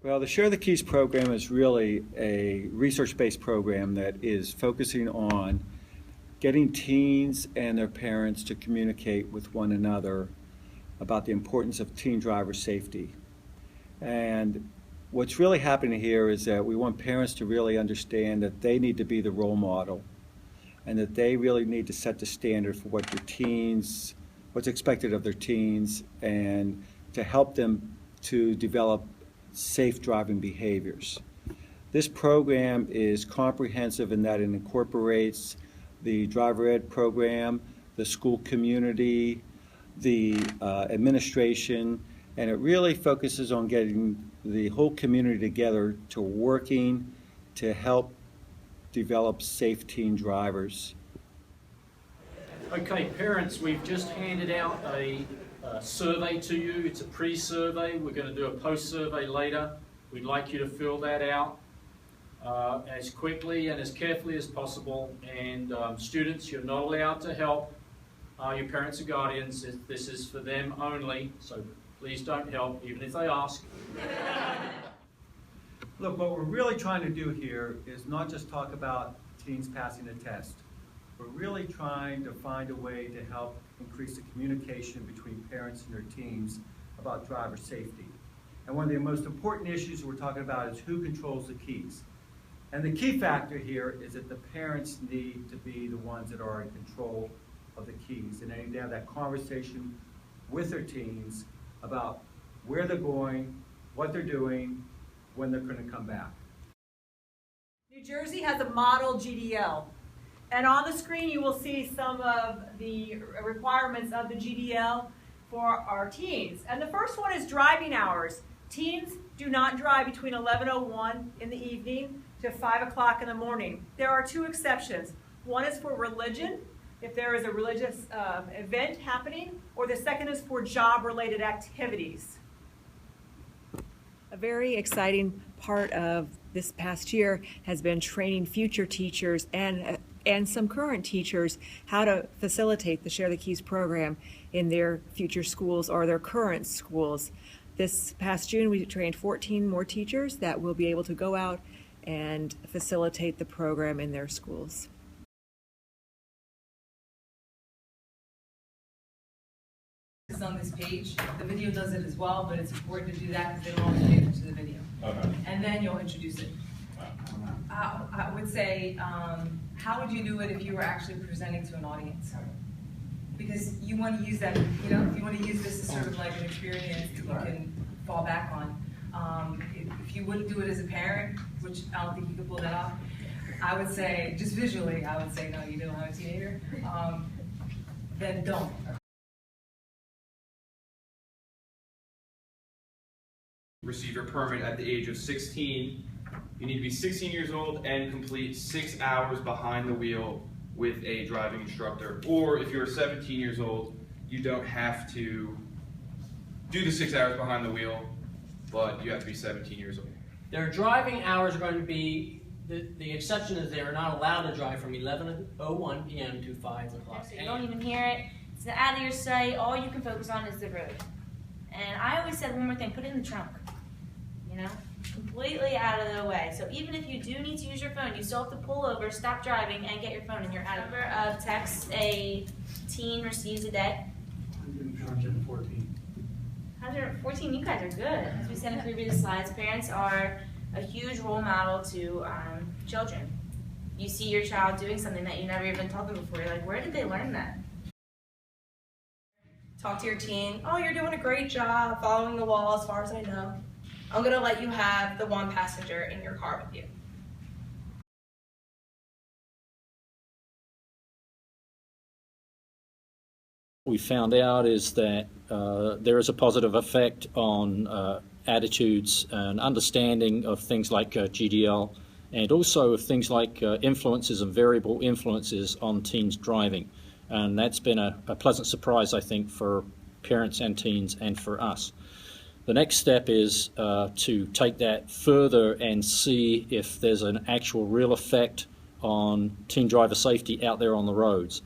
Well, the Share the Keys program is really a research-based program that is focusing on getting teens and their parents to communicate with one another about the importance of teen driver safety. And what's really happening here is that we want parents to really understand that they need to be the role model and that they really need to set the standard for what their teens, what's expected of their teens, and to help them to develop safe driving behaviors. This program is comprehensive in that it incorporates the driver ed program, the school community, the administration, and it really focuses on getting the whole community together to working to help develop safe teen drivers. Okay, parents, we've just handed out a survey to you. It's a pre-survey. We're going to do a post-survey later. We'd like you to fill that out as quickly and as carefully as possible. And students, you're not allowed to help your parents or guardians. This is for them only, so please don't help, even if they ask. Look, what we're really trying to do here is not just talk about teens passing a test. We're really trying to find a way to help increase the communication between parents and their teens about driver safety. And one of the most important issues we're talking about is who controls the keys. And the key factor here is that the parents need to be the ones that are in control of the keys, and they need to have that conversation with their teens about where they're going, what they're doing, when they're going to come back. New Jersey has a model GDL. And on the screen you will see some of the requirements of the GDL for our teens. And the first one is driving hours. Teens do not drive between 11:01 in the evening to 5 o'clock in the morning. There are two exceptions. One is for religion, if there is a religious event happening, or the second is for job-related activities. A very exciting part of this past year has been training future teachers and some current teachers how to facilitate the Share the Keys program in their future schools or their current schools. This past June, we trained 14 more teachers that will be able to go out and facilitate the program in their schools. On this page, the video does it as well, but it's important to do that because they don't always pay attention to the video. Okay. And then you'll introduce it. I would say, how would you do it if you were actually presenting to an audience? Because you want to use that, you want to use this as sort of like an experience that you can fall back on. If you wouldn't do it as a parent, which I don't think you could pull that off, I would say, just visually, I would say, no, you don't have a teenager, then don't. Receive your permit at the age of 16. You need to be 16 years old and complete 6 hours behind the wheel with a driving instructor. Or if you're 17 years old, you don't have to do the 6 hours behind the wheel, but you have to be 17 years old. Their driving hours are going to be, the exception is they are not allowed to drive from 11:01 p.m. to 5 o'clock. So you don't even hear it. It's out of your sight. All you can focus on is the road. And I always said one more thing, put it in the trunk. Completely out of the way. So even if you do need to use your phone, you still have to pull over, stop driving, and get your phone in your hand. Number of texts a teen receives a day? 114. 114, you guys are good. As we said in previous slides, parents are a huge role model to children. You see your child doing something that you never even told them before. You're like, where did they learn that? Talk to your teen. Oh, you're doing a great job following the wall as far as I know. I'm going to let you have the one passenger in your car with you. What we found out is that there is a positive effect on attitudes and understanding of things like GDL, and also of things like influences and variable influences on teens driving. And that's been a pleasant surprise, I think, for parents and teens and for us. The next step is to take that further and see if there's an actual real effect on teen driver safety out there on the roads.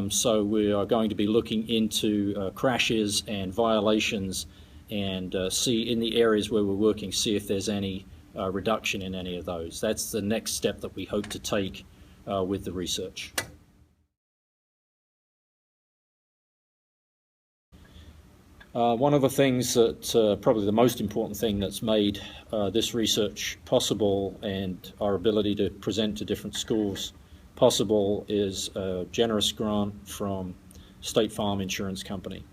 So we are going to be looking into crashes and violations and see in the areas where we're working, see if there's any reduction in any of those. That's the next step that we hope to take with the research. One of the things that probably the most important thing that's made this research possible and our ability to present to different schools possible is a generous grant from State Farm Insurance Company.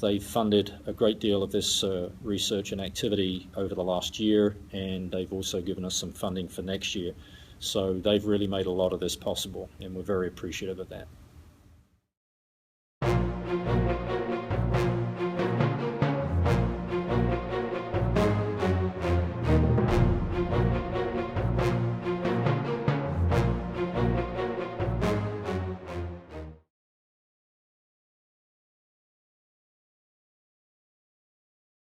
They've funded a great deal of this research and activity over the last year, and they've also given us some funding for next year. So they've really made a lot of this possible, and we're very appreciative of that.